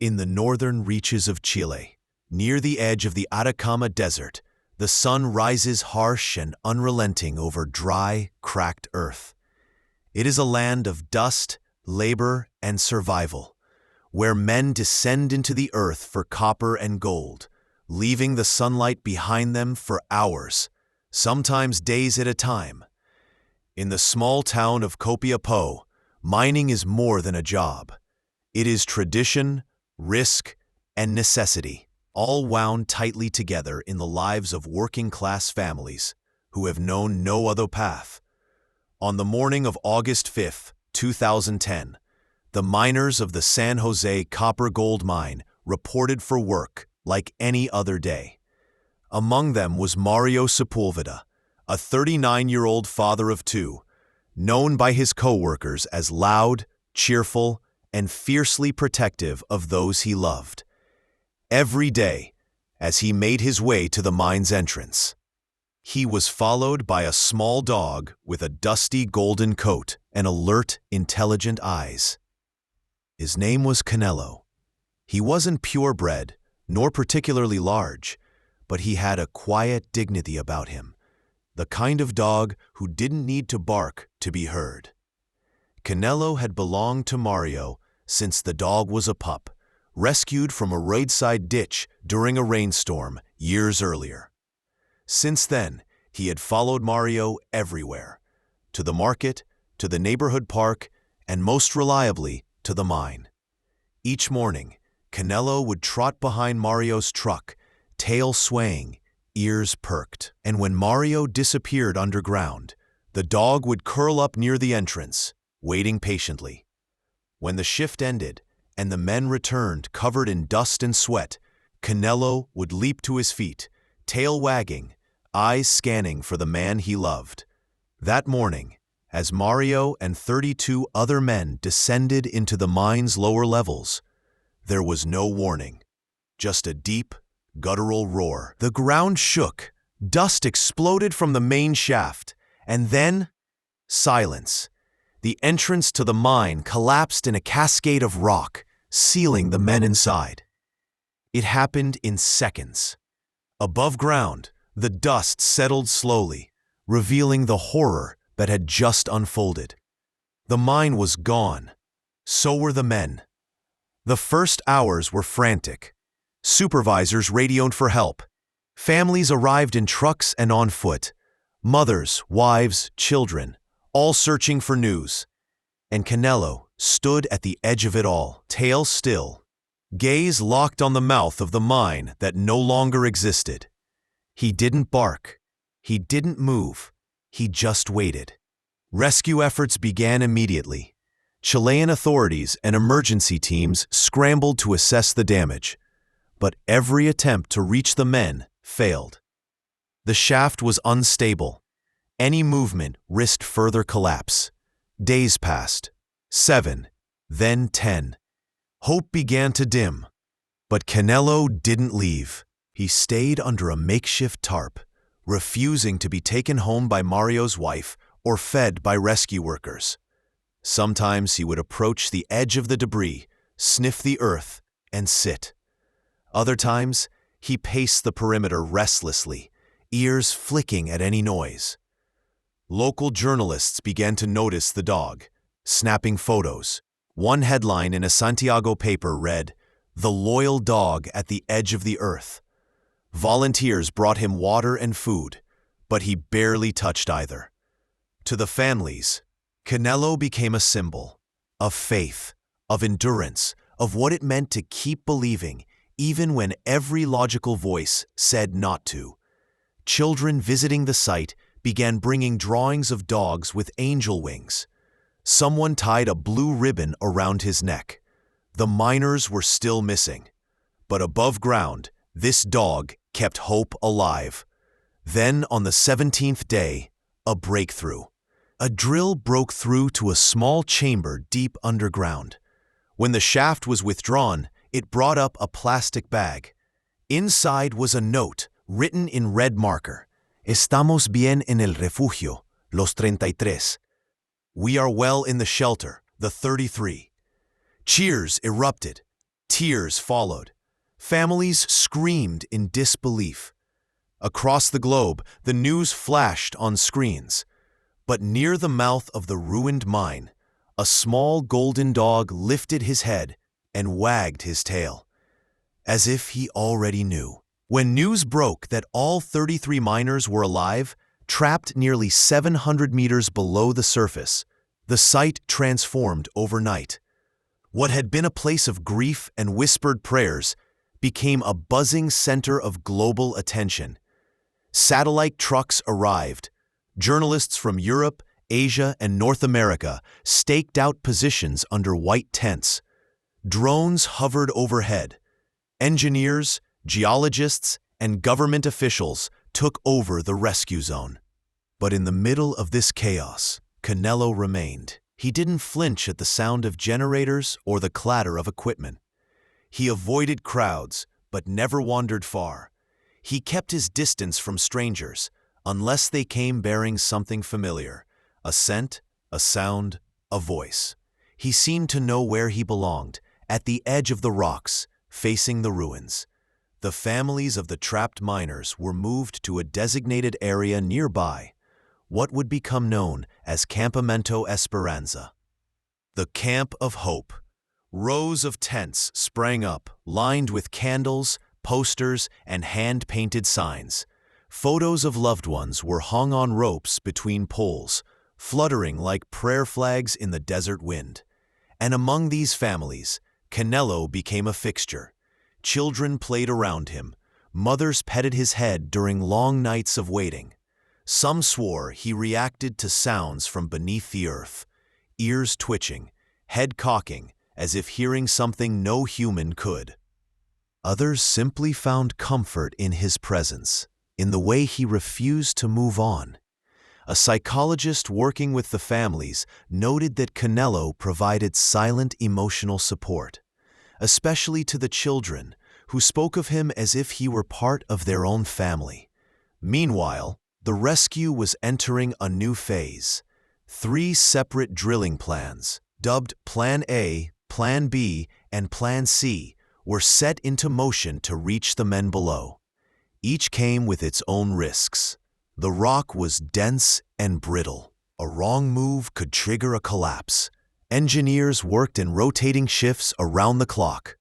In the northern reaches of Chile, near the edge of the Atacama Desert, the sun rises harsh and unrelenting over dry, cracked earth. It is a land of dust, labor, and survival, where men descend into the earth for copper and gold, leaving the sunlight behind them for hours, sometimes days at a time. In the small town of Copiapó, mining is more than a job. It is tradition, risk, and necessity, all wound tightly together in the lives of working-class families who have known no other path. On the morning of August 5, 2010, the miners of the San Jose copper-gold mine reported for work like any other day. Among them was Mario Sepulveda, a 39-year-old father of two, known by his co-workers as loud, cheerful, and fiercely protective of those he loved. Every day, as he made his way to the mine's entrance, he was followed by a small dog with a dusty golden coat and alert, intelligent eyes. His name was Canelo. He wasn't purebred, nor particularly large, but he had a quiet dignity about him, the kind of dog who didn't need to bark to be heard. Canelo had belonged to Mario since the dog was a pup, rescued from a roadside ditch during a rainstorm years earlier. Since then, he had followed Mario everywhere, to the market, to the neighborhood park, and most reliably, to the mine. Each morning, Canelo would trot behind Mario's truck, tail swaying, ears perked. And when Mario disappeared underground, the dog would curl up near the entrance, waiting patiently. When the shift ended and the men returned covered in dust and sweat, Canelo would leap to his feet, tail wagging, eyes scanning for the man he loved. That morning, as Mario and 32 other men descended into the mine's lower levels, there was no warning, just a deep, guttural roar. The ground shook, dust exploded from the main shaft, and then silence. The entrance to the mine collapsed in a cascade of rock, sealing the men inside. It happened in seconds. Above ground, the dust settled slowly, revealing the horror that had just unfolded. The mine was gone. So were the men. The first hours were frantic. Supervisors radioed for help. Families arrived in trucks and on foot. Mothers, wives, children, all searching for news. And Canelo stood at the edge of it all, tail still, gaze locked on the mouth of the mine that no longer existed. He didn't bark. He didn't move. He just waited. Rescue efforts began immediately. Chilean authorities and emergency teams scrambled to assess the damage, but every attempt to reach the men failed. The shaft was unstable. Any movement risked further collapse. Days passed. 7, then 10. Hope began to dim, but Canelo didn't leave. He stayed under a makeshift tarp, refusing to be taken home by Mario's wife or fed by rescue workers. Sometimes he would approach the edge of the debris, sniff the earth, and sit. Other times, he paced the perimeter restlessly, ears flicking at any noise. Local journalists began to notice the dog, snapping photos. One headline in a Santiago paper read, "The loyal dog at the edge of the earth." Volunteers brought him water and food, but he barely touched either. To the families, Canelo became a symbol of faith, of endurance, of what it meant to keep believing, even when every logical voice said not to. Children visiting the site began bringing drawings of dogs with angel wings. Someone tied a blue ribbon around his neck. The miners were still missing. But above ground, this dog kept hope alive. Then, on the 17th day, a breakthrough. A drill broke through to a small chamber deep underground. When the shaft was withdrawn, it brought up a plastic bag. Inside was a note written in red marker. Estamos bien en el refugio, los 33. We are well in the shelter, the 33. Cheers erupted. Tears followed. Families screamed in disbelief. Across the globe, the news flashed on screens. But near the mouth of the ruined mine, a small golden dog lifted his head and wagged his tail, as if he already knew. When news broke that all 33 miners were alive, trapped nearly 700 meters below the surface, the site transformed overnight. What had been a place of grief and whispered prayers became a buzzing center of global attention. Satellite trucks arrived. Journalists from Europe, Asia, and North America staked out positions under white tents. Drones hovered overhead. Engineers, geologists, and government officials took over the rescue zone. But in the middle of this chaos, Canelo remained. He didn't flinch at the sound of generators or the clatter of equipment. He avoided crowds, but never wandered far. He kept his distance from strangers, unless they came bearing something familiar, a scent, a sound, a voice. He seemed to know where he belonged, at the edge of the rocks, facing the ruins. The families of the trapped miners were moved to a designated area nearby, what would become known as Campamento Esperanza. The Camp of Hope. Rows of tents sprang up, lined with candles, posters, and hand-painted signs. Photos of loved ones were hung on ropes between poles, fluttering like prayer flags in the desert wind. And among these families, Canelo became a fixture. Children played around him. Mothers petted his head during long nights of waiting. Some swore he reacted to sounds from beneath the earth, ears twitching, head cocking, as if hearing something no human could. Others simply found comfort in his presence, in the way he refused to move on. A psychologist working with the families noted that Canelo provided silent emotional support, especially to the children, who spoke of him as if he were part of their own family. Meanwhile, the rescue was entering a new phase. 3 separate drilling plans, dubbed Plan A, Plan B, and Plan C, were set into motion to reach the men below. Each came with its own risks. The rock was dense and brittle. A wrong move could trigger a collapse. Engineers worked in rotating shifts around the clock.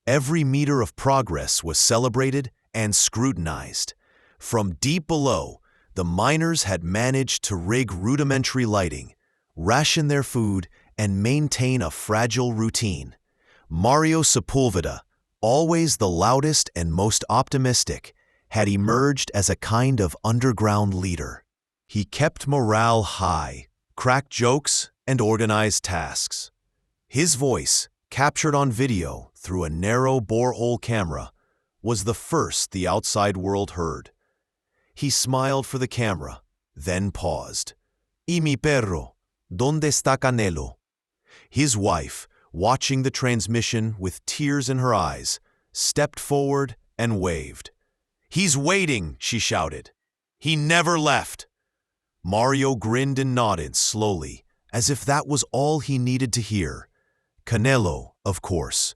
Every meter of progress was celebrated and scrutinized. From deep below, the miners had managed to rig rudimentary lighting, ration their food, and maintain a fragile routine. Mario Sepulveda, always the loudest and most optimistic, had emerged as a kind of underground leader. He kept morale high, cracked jokes, and organized tasks. His voice, captured on video through a narrow borehole camera, was the first the outside world heard. He smiled for the camera, then paused. "Y mi perro, ¿dónde está Canelo?" His wife, watching the transmission with tears in her eyes, stepped forward and waved. "He's waiting," she shouted. "He never left." Mario grinned and nodded slowly, as if that was all he needed to hear. Canelo, of course,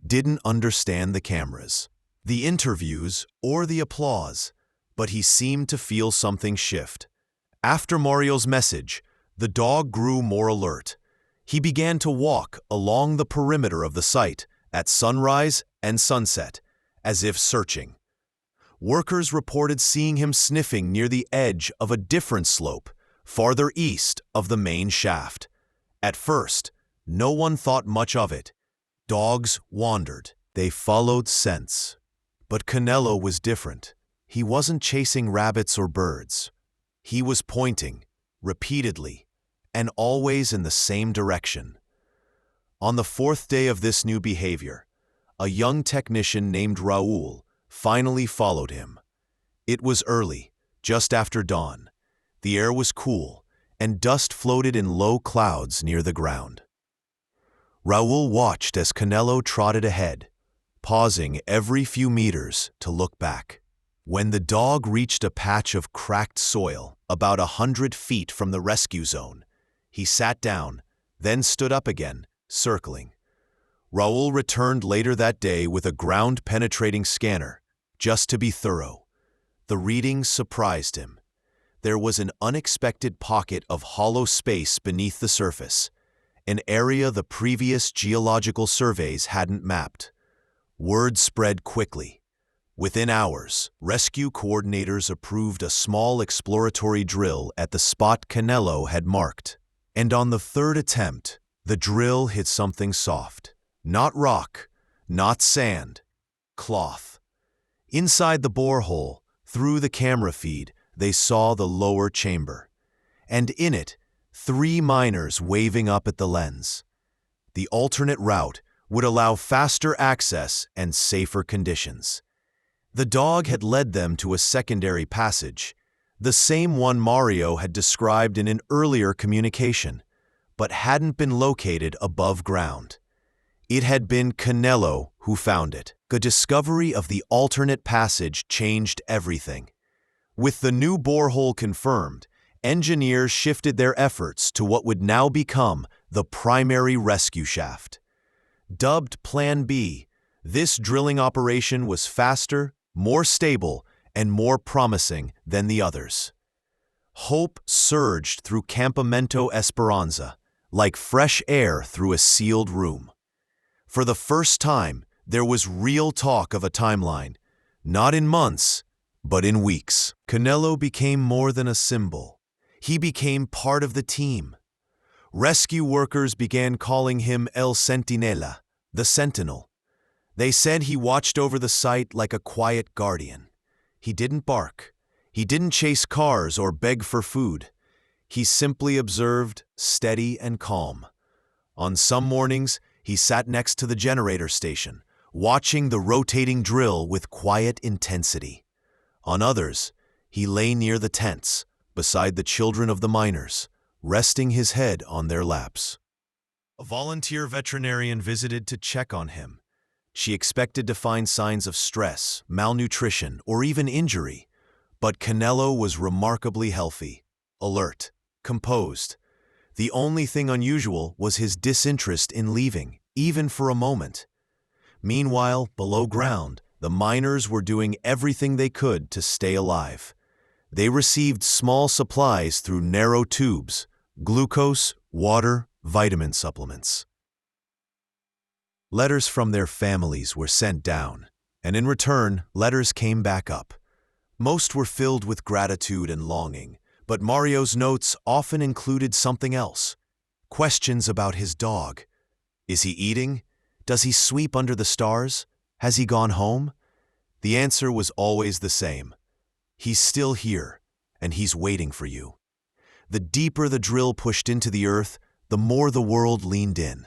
didn't understand the cameras, the interviews, or the applause, but he seemed to feel something shift. After Mario's message, the dog grew more alert. He began to walk along the perimeter of the site at sunrise and sunset, as if searching. Workers reported seeing him sniffing near the edge of a different slope, farther east of the main shaft. At first, no one thought much of it. Dogs wandered. They followed scents. But Canelo was different. He wasn't chasing rabbits or birds. He was pointing, repeatedly, and always in the same direction. On the 4th day of this new behavior, a young technician named Raul finally followed him. It was early, just after dawn. The air was cool, and dust floated in low clouds near the ground. Raul watched as Canelo trotted ahead, pausing every few meters to look back. When the dog reached a patch of cracked soil about 100 feet from the rescue zone, he sat down, then stood up again, circling. Raul returned later that day with a ground-penetrating scanner, just to be thorough. The readings surprised him. There was an unexpected pocket of hollow space beneath the surface, an area the previous geological surveys hadn't mapped. Word spread quickly. Within hours, rescue coordinators approved a small exploratory drill at the spot Canelo had marked. And on the third attempt, the drill hit something soft. Not rock, not sand, cloth. Inside the borehole, through the camera feed, they saw the lower chamber. And in it, 3 miners waving up at the lens. The alternate route would allow faster access and safer conditions. The dog had led them to a secondary passage, the same one Mario had described in an earlier communication, but hadn't been located above ground. It had been Canelo who found it. The discovery of the alternate passage changed everything. With the new borehole confirmed, engineers shifted their efforts to what would now become the primary rescue shaft. Dubbed Plan B, this drilling operation was faster, more stable, and more promising than the others. Hope surged through Campamento Esperanza, like fresh air through a sealed room. For the first time, there was real talk of a timeline, not in months, but in weeks. Canelo became more than a symbol. He became part of the team. Rescue workers began calling him El Centinela, the Sentinel. They said he watched over the site like a quiet guardian. He didn't bark. He didn't chase cars or beg for food. He simply observed, steady and calm. On some mornings, he sat next to the generator station, watching the rotating drill with quiet intensity. On others, he lay near the tents, beside the children of the miners, resting his head on their laps. A volunteer veterinarian visited to check on him. She expected to find signs of stress, malnutrition, or even injury, but Canelo was remarkably healthy, alert, composed. The only thing unusual was his disinterest in leaving, even for a moment. Meanwhile, below ground, the miners were doing everything they could to stay alive. They received small supplies through narrow tubes, glucose, water, vitamin supplements. Letters from their families were sent down, and in return, letters came back up. Most were filled with gratitude and longing, but Mario's notes often included something else. Questions about his dog. Is he eating? Does he sleep under the stars? Has he gone home? The answer was always the same. He's still here, and he's waiting for you. The deeper the drill pushed into the earth, the more the world leaned in.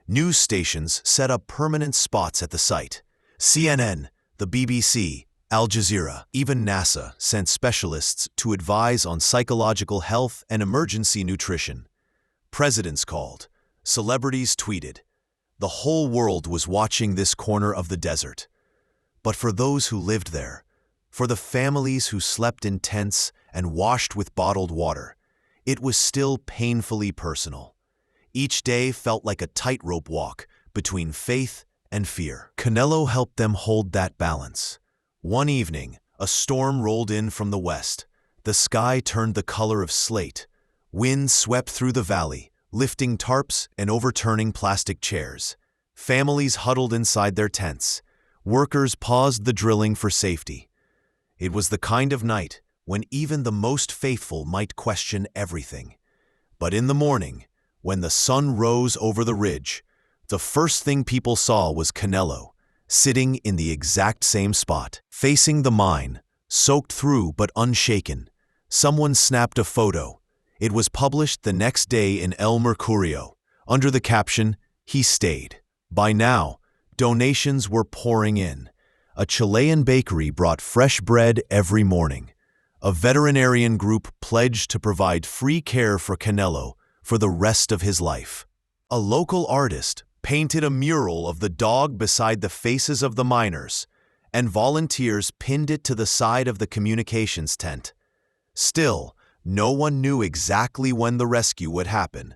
News stations set up permanent spots at the site. CNN, the BBC, Al Jazeera, even NASA sent specialists to advise on psychological health and emergency nutrition. Presidents called. Celebrities tweeted. The whole world was watching this corner of the desert. But for those who lived there, for the families who slept in tents and washed with bottled water, it was still painfully personal. Each day felt like a tightrope walk between faith and fear. Canelo helped them hold that balance. One evening, a storm rolled in from the west. The sky turned the color of slate. Wind swept through the valley, lifting tarps and overturning plastic chairs. Families huddled inside their tents. Workers paused the drilling for safety. It was the kind of night when even the most faithful might question everything. But in the morning, when the sun rose over the ridge, the first thing people saw was Canelo, sitting in the exact same spot, facing the mine, soaked through but unshaken. Someone snapped a photo. It was published the next day in El Mercurio, under the caption, "He stayed." By now, donations were pouring in. A Chilean bakery brought fresh bread every morning. A veterinarian group pledged to provide free care for Canelo for the rest of his life. A local artist painted a mural of the dog beside the faces of the miners, and volunteers pinned it to the side of the communications tent. Still, no one knew exactly when the rescue would happen.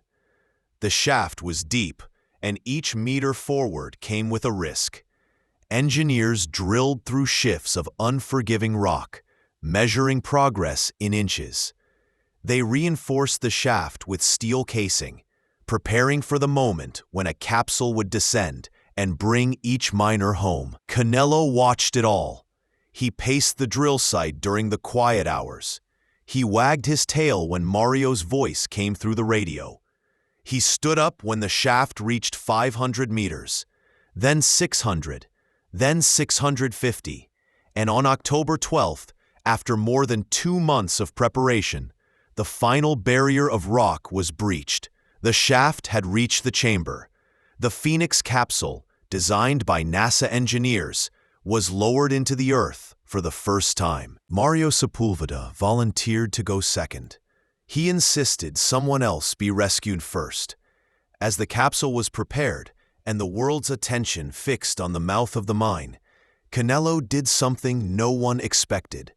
The shaft was deep, and each meter forward came with a risk. Engineers drilled through shifts of unforgiving rock, measuring progress in inches. They reinforced the shaft with steel casing, preparing for the moment when a capsule would descend and bring each miner home. Canelo watched it all. He paced the drill site during the quiet hours. He wagged his tail when Mario's voice came through the radio. He stood up when the shaft reached 500 meters, then 600, then 650, and on October 12th, after more than 2 months of preparation, the final barrier of rock was breached. The shaft had reached the chamber. The Phoenix capsule, designed by NASA engineers, was lowered into the Earth for the first time. Mario Sepulveda volunteered to go second. He insisted someone else be rescued first. As the capsule was prepared and the world's attention fixed on the mouth of the mine, Canelo did something no one expected.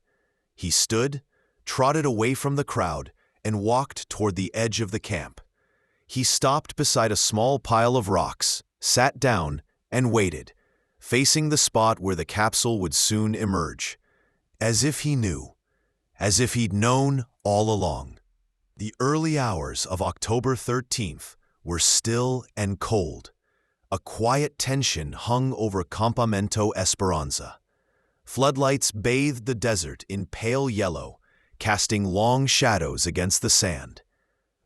He stood, trotted away from the crowd, and walked toward the edge of the camp. He stopped beside a small pile of rocks, sat down, and waited, facing the spot where the capsule would soon emerge. As if he knew, as if he'd known all along. The early hours of October 13th were still and cold. A quiet tension hung over Campamento Esperanza. Floodlights bathed the desert in pale yellow, casting long shadows against the sand.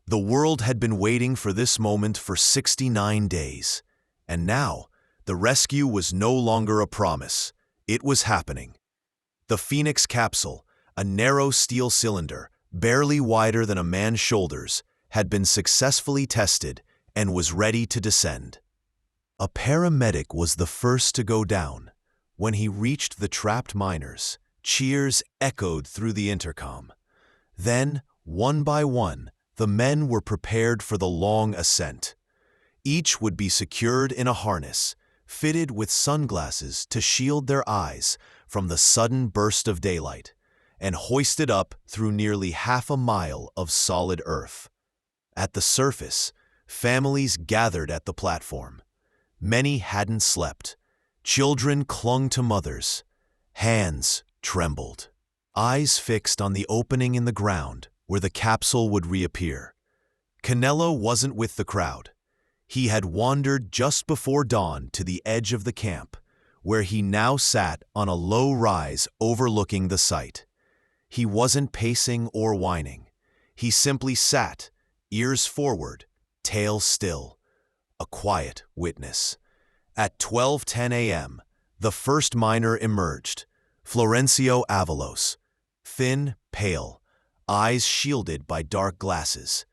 The world had been waiting for this moment for 69 days, and now the rescue was no longer a promise. It was happening. The Phoenix capsule, a narrow steel cylinder, barely wider than a man's shoulders, had been successfully tested and was ready to descend. A paramedic was the first to go down. When he reached the trapped miners, cheers echoed through the intercom. Then, one by one, the men were prepared for the long ascent. Each would be secured in a harness, fitted with sunglasses to shield their eyes from the sudden burst of daylight, and hoisted up through nearly half a mile of solid earth. At the surface, families gathered at the platform. Many hadn't slept. Children clung to mothers. Hands trembled. Eyes fixed on the opening in the ground where the capsule would reappear. Canelo wasn't with the crowd. He had wandered just before dawn to the edge of the camp, where he now sat on a low rise overlooking the site. He wasn't pacing or whining. He simply sat, ears forward, tail still, a quiet witness. At 12:10 a.m., the first miner emerged, Florencio Avalos, thin, pale, eyes shielded by dark glasses.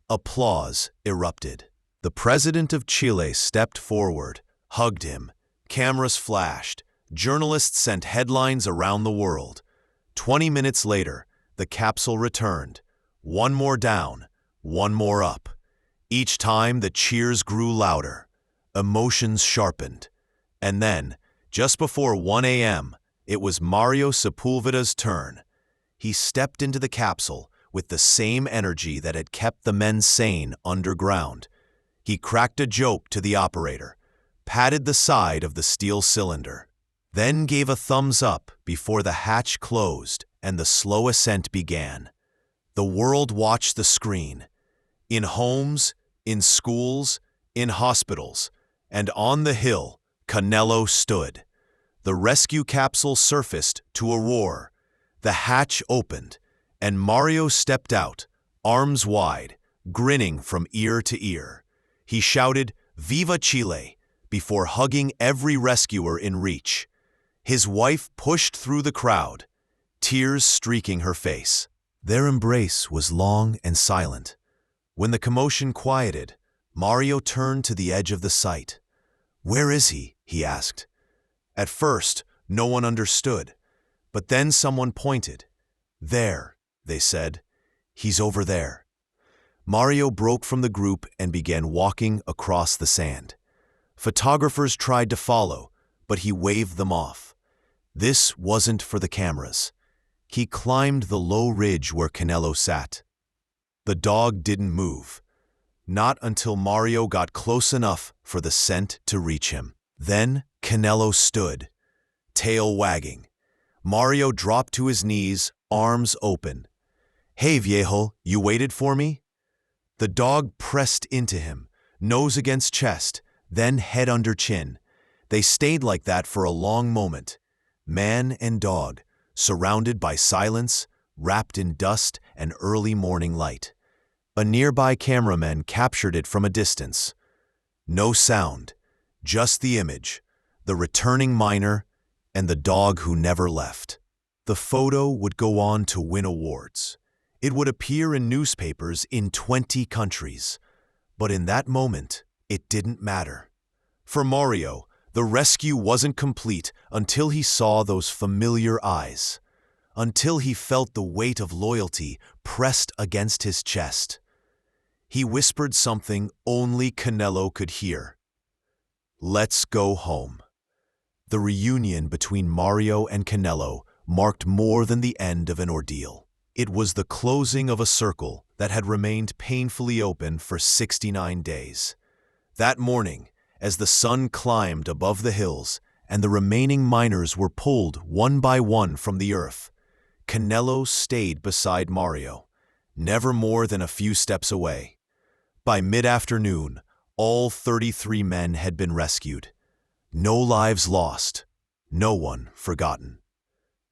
Applause erupted. The president of Chile stepped forward, hugged him. Cameras flashed. Journalists sent headlines around the world. 20 minutes later, the capsule returned. One more down, one more up. Each time, the cheers grew louder. Emotions sharpened. And then, just before 1 a.m., it was Mario Sepulveda's turn. He stepped into the capsule with the same energy that had kept the men sane underground. He cracked a joke to the operator, patted the side of the steel cylinder, then gave a thumbs up before the hatch closed and the slow ascent began. The world watched the screen. In homes, in schools, in hospitals, and on the hill, Canelo stood. The rescue capsule surfaced to a roar. The hatch opened, and Mario stepped out, arms wide, grinning from ear to ear. He shouted, "Viva Chile!" before hugging every rescuer in reach. His wife pushed through the crowd, tears streaking her face. Their embrace was long and silent. When the commotion quieted, Mario turned to the edge of the site. "Where is he?" he asked. At first, no one understood, but then someone pointed. "There," they said. "He's over there." Mario broke from the group and began walking across the sand. Photographers tried to follow, but he waved them off. This wasn't for the cameras. He climbed the low ridge where Canelo sat. The dog didn't move. not until Mario got close enough for the scent to reach him. Then Canelo stood, tail wagging. Mario dropped to his knees, arms open. "Hey, viejo, you waited for me?" The dog pressed into him, nose against chest, then head under chin. They stayed like that for a long moment, man and dog, surrounded by silence, wrapped in dust and early morning light. A nearby cameraman captured it from a distance. No sound, just the image, the returning miner, and the dog who never left. The photo would go on to win awards. It would appear in newspapers in 20 countries. But in that moment, it didn't matter. For Mario, the rescue wasn't complete until he saw those familiar eyes, until he felt the weight of loyalty pressed against his chest. He whispered something only Canelo could hear. "Let's go home." The reunion between Mario and Canelo marked more than the end of an ordeal. It was the closing of a circle that had remained painfully open for 69 days. That morning, as the sun climbed above the hills and the remaining miners were pulled one by one from the earth, Canelo stayed beside Mario, never more than a few steps away. By mid-afternoon, all 33 men had been rescued. No lives lost, no one forgotten.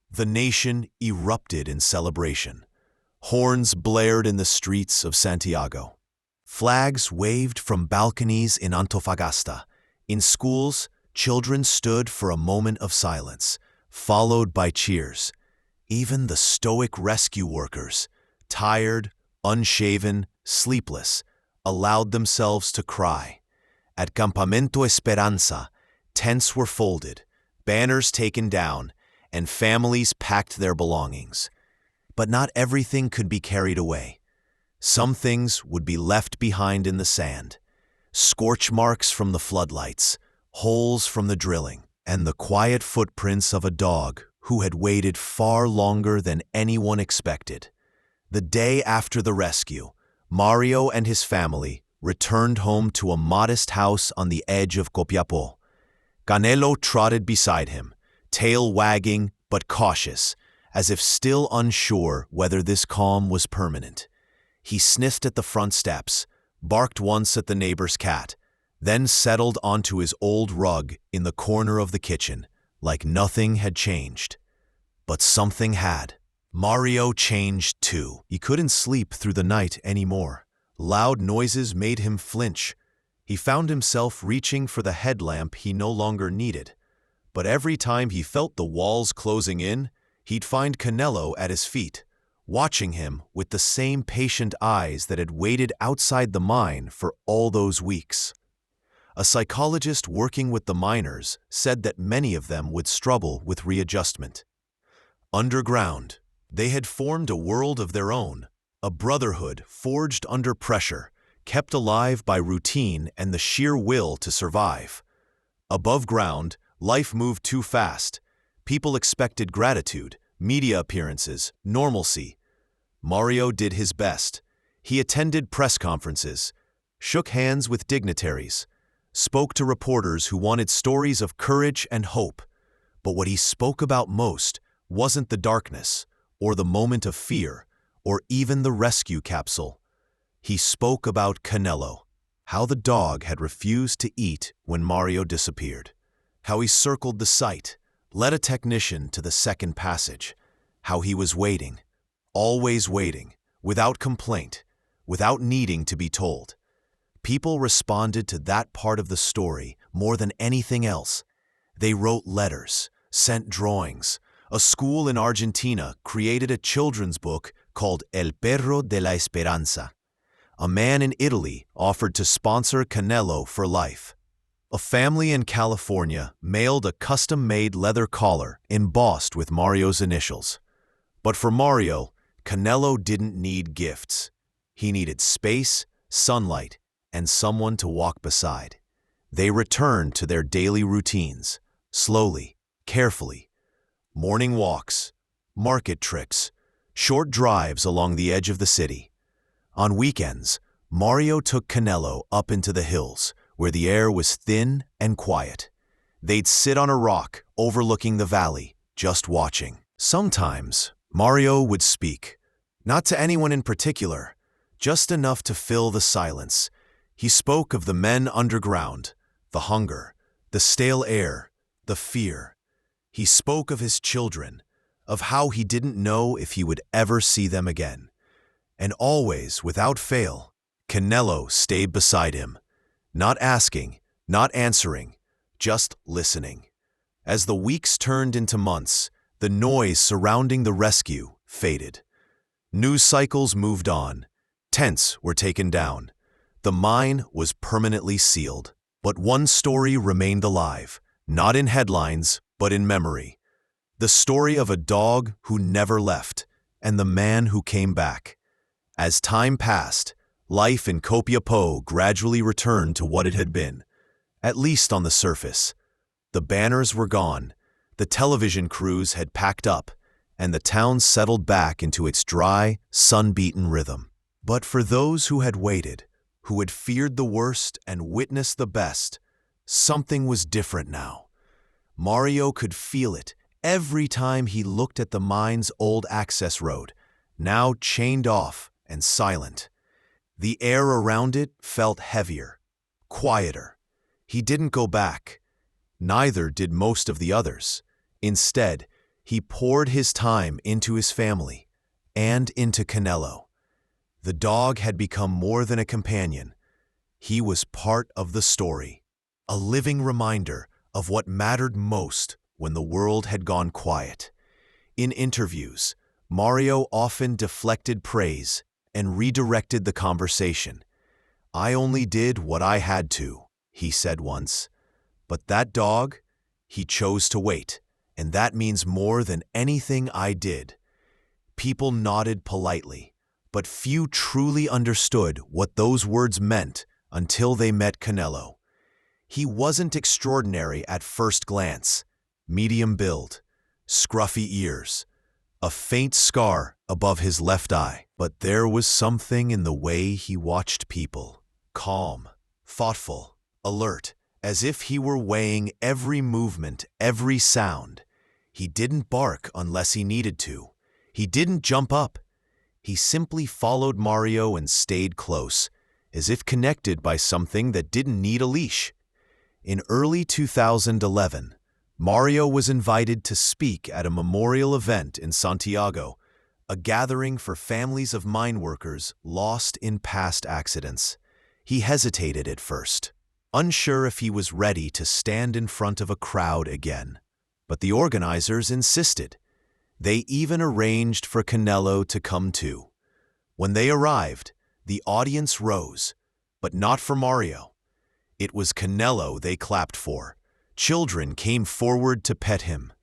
The nation erupted in celebration. Horns blared in the streets of Santiago. Flags waved from balconies in Antofagasta. In schools, children stood for a moment of silence, followed by cheers. Even the stoic rescue workers, tired, unshaven, sleepless, allowed themselves to cry. At Campamento Esperanza, tents were folded, banners taken down, and families packed their belongings. But not everything could be carried away. Some things would be left behind in the sand. Scorch marks from the floodlights, holes from the drilling, and the quiet footprints of a dog who had waited far longer than anyone expected. The day after the rescue, Mario and his family returned home to a modest house on the edge of Copiapó. Canelo trotted beside him, tail wagging but cautious, as if still unsure whether this calm was permanent. He sniffed at the front steps, barked once at the neighbor's cat, then settled onto his old rug in the corner of the kitchen, like nothing had changed. But something had. Mario changed too. He couldn't sleep through the night anymore. Loud noises made him flinch. He found himself reaching for the headlamp he no longer needed. But every time he felt the walls closing in, he'd find Canelo at his feet, watching him with the same patient eyes that had waited outside the mine for all those weeks. A psychologist working with the miners said that many of them would struggle with readjustment. Underground, they had formed a world of their own, a brotherhood forged under pressure, kept alive by routine and the sheer will to survive. Above ground, life moved too fast. People expected gratitude, media appearances, normalcy. Mario did his best. He attended press conferences, shook hands with dignitaries, spoke to reporters who wanted stories of courage and hope. But what he spoke about most wasn't the darkness, or the moment of fear, or even the rescue capsule. He spoke about Canelo, how the dog had refused to eat when Mario disappeared, how he circled the site, led a technician to the second passage, how he was waiting, always waiting, without complaint, without needing to be told. People responded to that part of the story more than anything else. They wrote letters, sent drawings. A school in Argentina created a children's book called El Perro de la Esperanza. A man in Italy offered to sponsor Canelo for life. A family in California mailed a custom-made leather collar embossed with Mario's initials. But for Mario, Canelo didn't need gifts. He needed space, sunlight, and someone to walk beside. They returned to their daily routines, slowly, carefully. Morning walks, market tricks, short drives along the edge of the city. On weekends, Mario took Canelo up into the hills, where the air was thin and quiet. They'd sit on a rock overlooking the valley, just watching. Sometimes, Mario would speak, not to anyone in particular, just enough to fill the silence. He spoke of the men underground, the hunger, the stale air, the fear. He spoke of his children, of how he didn't know if he would ever see them again. And always, without fail, Canelo stayed beside him, not asking, not answering, just listening. As the weeks turned into months, the noise surrounding the rescue faded. News cycles moved on. Tents were taken down. The mine was permanently sealed. But one story remained alive, not in headlines, but in memory. The story of a dog who never left, and the man who came back. As time passed, life in Copiapó gradually returned to what it had been, at least on the surface. The banners were gone, the television crews had packed up, and the town settled back into its dry, sun-beaten rhythm. But for those who had waited, who had feared the worst and witnessed the best, something was different now. Mario could feel it every time he looked at the mine's old access road, now chained off and silent. The air around it felt heavier, quieter. He didn't go back. Neither did most of the others. Instead, he poured his time into his family and into Canelo. The dog had become more than a companion. He was part of the story, a living reminder of what mattered most when the world had gone quiet. In interviews, Mario often deflected praise and redirected the conversation. "I only did what I had to," he said once. "But that dog, he chose to wait, and that means more than anything I did." People nodded politely, but few truly understood what those words meant until they met Canelo. He wasn't extraordinary at first glance. Medium build, scruffy ears, a faint scar above his left eye. But there was something in the way he watched people. Calm, thoughtful, alert, as if he were weighing every movement, every sound. He didn't bark unless he needed to. He didn't jump up. He simply followed Mario and stayed close, as if connected by something that didn't need a leash. In early 2011, Mario was invited to speak at a memorial event in Santiago, a gathering for families of mine workers lost in past accidents. He hesitated at first, unsure if he was ready to stand in front of a crowd again. But the organizers insisted. They even arranged for Canelo to come too. When they arrived, the audience rose, but not for Mario. It was Canelo they clapped for. Children came forward to pet him.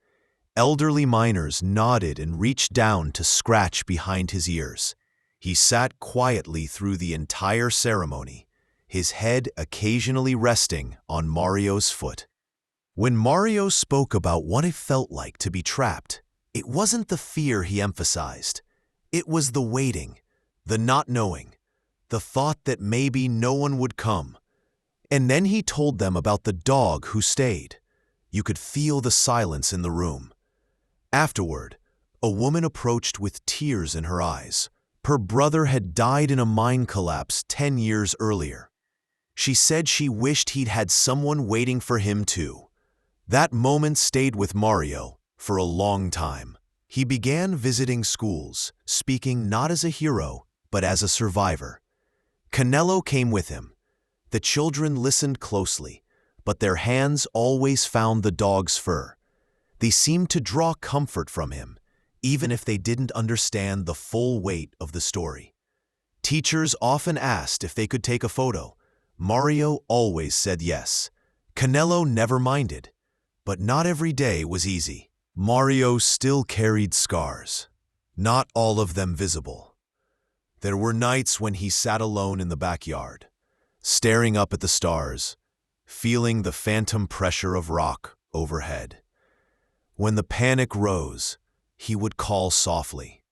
Elderly miners nodded and reached down to scratch behind his ears. He sat quietly through the entire ceremony, his head occasionally resting on Mario's foot. When Mario spoke about what it felt like to be trapped, it wasn't the fear he emphasized. It was the waiting, the not knowing, the thought that maybe no one would come. And then he told them about the dog who stayed. You could feel the silence in the room. Afterward, a woman approached with tears in her eyes. Her brother had died in a mine collapse 10 years earlier. She said she wished he'd had someone waiting for him too. That moment stayed with Mario for a long time. He began visiting schools, speaking not as a hero, but as a survivor. Canelo came with him. The children listened closely, but their hands always found the dog's fur. They seemed to draw comfort from him, even if they didn't understand the full weight of the story. Teachers often asked if they could take a photo. Mario always said yes. Canelo never minded, but not every day was easy. Mario still carried scars, not all of them visible. There were nights when he sat alone in the backyard, staring up at the stars, feeling the phantom pressure of rock overhead. When the panic rose, he would call softly,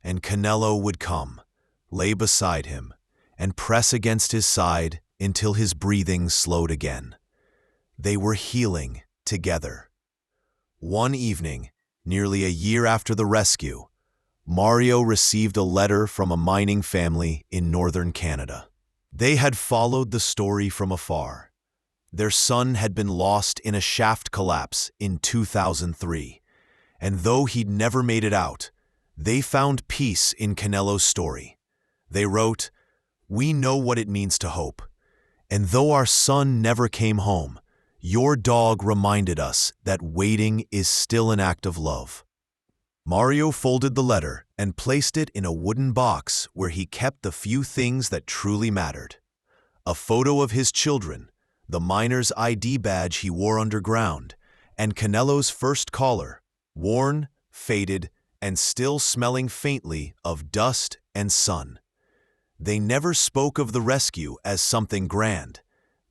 and Canelo would come, lay beside him, and press against his side until his breathing slowed again. They were healing together. One evening, nearly a year after the rescue, Mario received a letter from a mining family in northern Canada. They had followed the story from afar. Their son had been lost in a shaft collapse in 2003, and though he'd never made it out, they found peace in Canelo's story. They wrote, "We know what it means to hope, and though our son never came home, your dog reminded us that waiting is still an act of love." Mario folded the letter and placed it in a wooden box where he kept the few things that truly mattered. A photo of his children, the miner's ID badge he wore underground, and Canelo's first collar, worn, faded, and still smelling faintly of dust and sun. They never spoke of the rescue as something grand.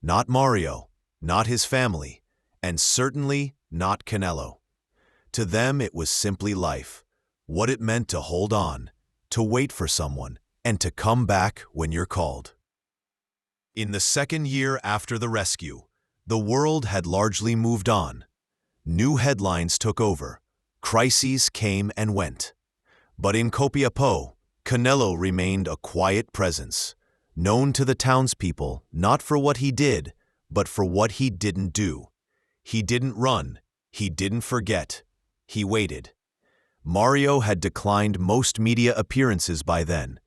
Not Mario, not his family, and certainly not Canelo. To them it was simply life, what it meant to hold on, to wait for someone, and to come back when you're called. In the second year after the rescue, the world had largely moved on. New headlines took over, crises came and went. But in Copiapó, Canelo remained a quiet presence, known to the townspeople not for what he did, but for what he didn't do. He didn't run, he didn't forget, he waited. Mario had declined most media appearances by then.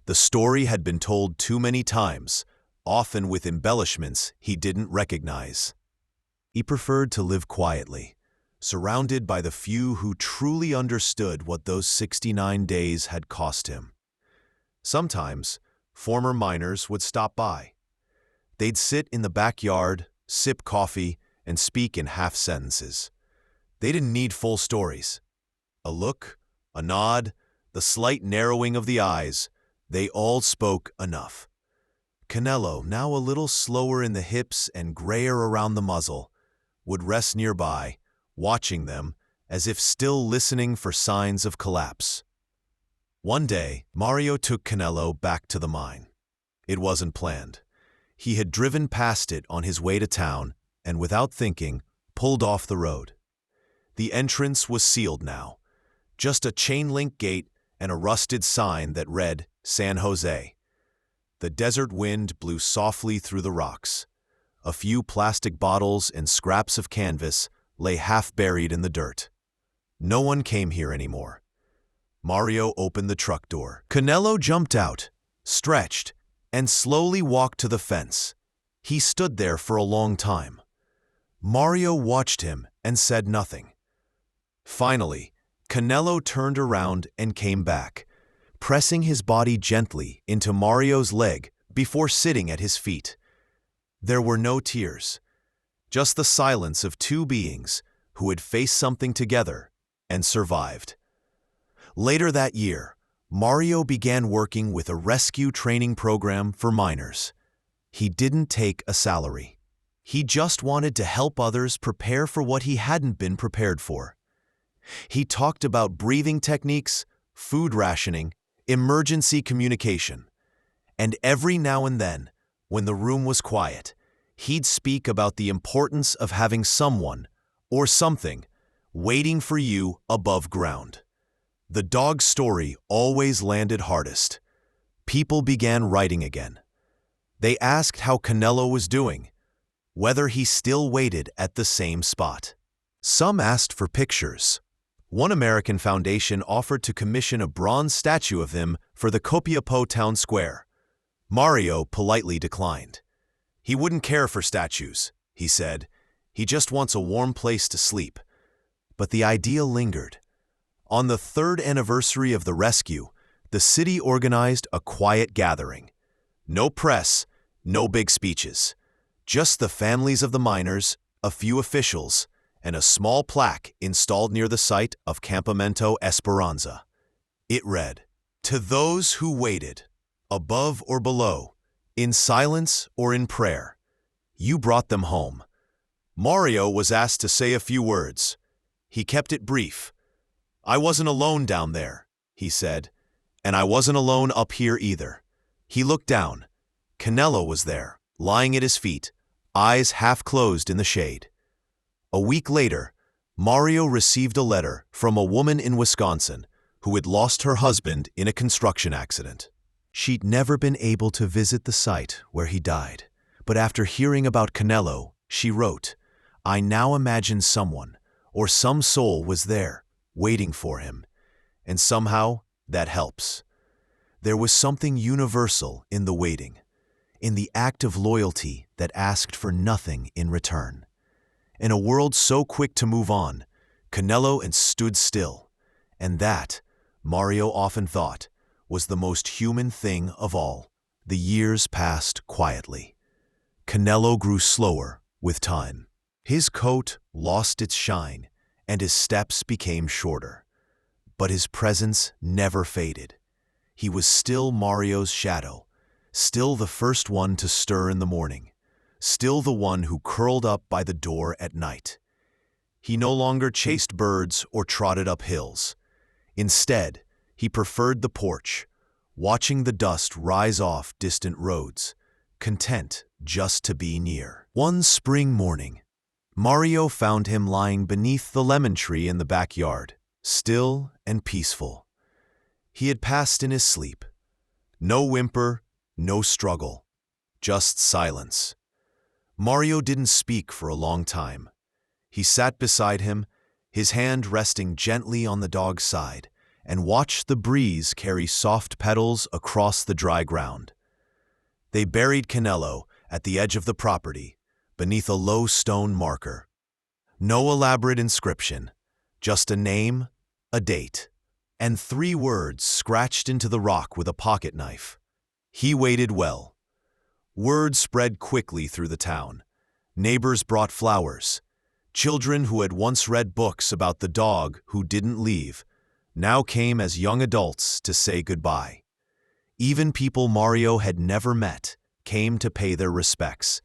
The story had been told too many times, often with embellishments he didn't recognize. He preferred to live quietly, surrounded by the few who truly understood what those 69 days had cost him. Sometimes, former miners would stop by. They'd sit in the backyard, sip coffee, and speak in half sentences. They didn't need full stories. A look, a nod, the slight narrowing of the eyes, they all spoke enough. Canelo, now a little slower in the hips and grayer around the muzzle, would rest nearby, watching them as if still listening for signs of collapse. One day, Mario took Canelo back to the mine. It wasn't planned. He had driven past it on his way to town and, without thinking, pulled off the road. The entrance was sealed now, just a chain-link gate and a rusted sign that read San Jose. The desert wind blew softly through the rocks. A few plastic bottles and scraps of canvas lay half buried in the dirt. No one came here anymore. Mario opened the truck door. Canelo jumped out, stretched, and slowly walked to the fence. He stood there for a long time. Mario watched him and said nothing. Finally, Canelo turned around and came back, pressing his body gently into Mario's leg before sitting at his feet. There were no tears, just the silence of two beings who had faced something together and survived. Later that year, Mario began working with a rescue training program for miners. He didn't take a salary. He just wanted to help others prepare for what he hadn't been prepared for. He talked about breathing techniques, food rationing, emergency communication. And every now and then, when the room was quiet, he'd speak about the importance of having someone, or something, waiting for you above ground. The dog's story always landed hardest. People began writing again. They asked how Canelo was doing, whether he still waited at the same spot. Some asked for pictures. One American foundation offered to commission a bronze statue of him for the Copiapó town square. Mario politely declined. He wouldn't care for statues, he said. He just wants a warm place to sleep. But the idea lingered. On the third anniversary of the rescue, the city organized a quiet gathering. No press, no big speeches. Just the families of the miners, a few officials, and a small plaque installed near the site of Campamento Esperanza. It read, "To those who waited, above or below, in silence or in prayer, you brought them home." Mario was asked to say a few words. He kept it brief. "I wasn't alone down there," he said, "and I wasn't alone up here either. He looked down. Canelo was there, lying at his feet, eyes half closed in the shade. A week later, Mario received a letter from a woman in Wisconsin who had lost her husband in a construction accident. She'd never been able to visit the site where he died, but after hearing about Canelo, she wrote, "I now imagine someone, or some soul was there, waiting for him, and somehow that helps." There was something universal in the waiting, in the act of loyalty that asked for nothing in return. In a world so quick to move on, Canelo stood still, and that, Mario often thought, was the most human thing of all. The years passed quietly. Canelo grew slower with time. His coat lost its shine, and his steps became shorter. But his presence never faded. He was still Mario's shadow, still the first one to stir in the morning, still the one who curled up by the door at night. He no longer chased birds or trotted up hills. Instead, he preferred the porch, watching the dust rise off distant roads, content just to be near. One spring morning, Mario found him lying beneath the lemon tree in the backyard, still and peaceful. He had passed in his sleep. No whimper, no struggle, just silence. Mario didn't speak for a long time. He sat beside him, his hand resting gently on the dog's side, and watched the breeze carry soft petals across the dry ground. They buried Canelo at the edge of the property, beneath a low stone marker. No elaborate inscription, just a name, a date, and 3 words scratched into the rock with a pocket knife. He waited well. Word spread quickly through the town. Neighbors brought flowers. Children who had once read books about the dog who didn't leave now came as young adults to say goodbye. Even people Mario had never met came to pay their respects,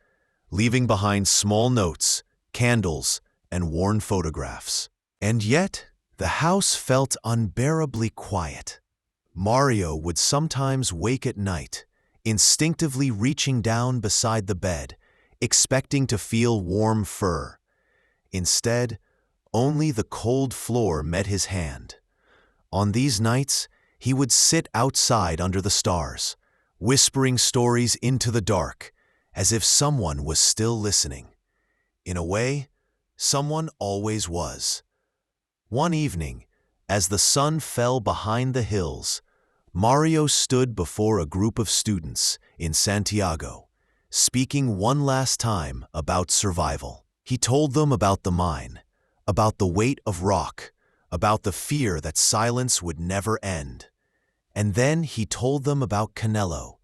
leaving behind small notes, candles, and worn photographs. And yet, the house felt unbearably quiet. Mario would sometimes wake at night, instinctively reaching down beside the bed, expecting to feel warm fur. Instead, only the cold floor met his hand. On these nights, he would sit outside under the stars, whispering stories into the dark, as if someone was still listening. In a way, someone always was. One evening, as the sun fell behind the hills, Mario stood before a group of students in Santiago, speaking one last time about survival. He told them about the mine, about the weight of rock, about the fear that silence would never end. And then he told them about Canelo,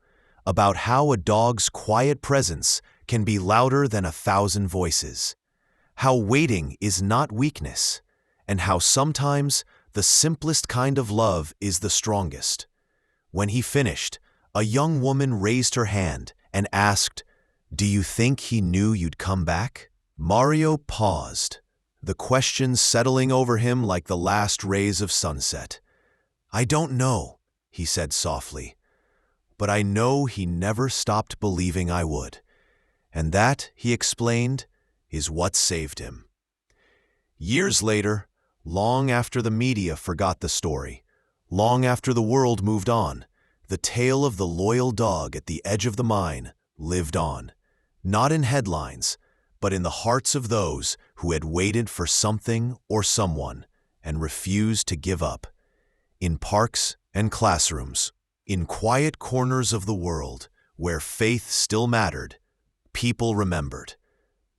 about how a dog's quiet presence can be louder than 1,000 voices, how waiting is not weakness, and how sometimes the simplest kind of love is the strongest. When he finished, a young woman raised her hand and asked, "Do you think he knew you'd come back?" Mario paused, the question settling over him like the last rays of sunset. "I don't know," he said softly, "but I know he never stopped believing I would. And that," he explained, "is what saved him." Years later, long after the media forgot the story, long after the world moved on, the tale of the loyal dog at the edge of the mine lived on, not in headlines, but in the hearts of those who had waited for something or someone and refused to give up. In parks and classrooms, in quiet corners of the world where faith still mattered, people remembered.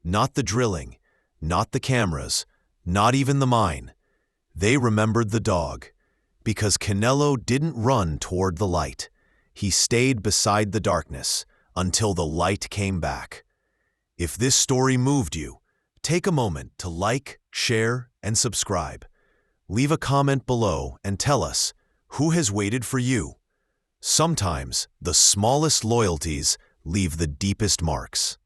Not the drilling, not the cameras, not even the mine. They remembered the dog, because Canelo didn't run toward the light. He stayed beside the darkness until the light came back. If this story moved you, take a moment to like, share, and subscribe. Leave a comment below and tell us, who has waited for you? Sometimes the smallest loyalties leave the deepest marks.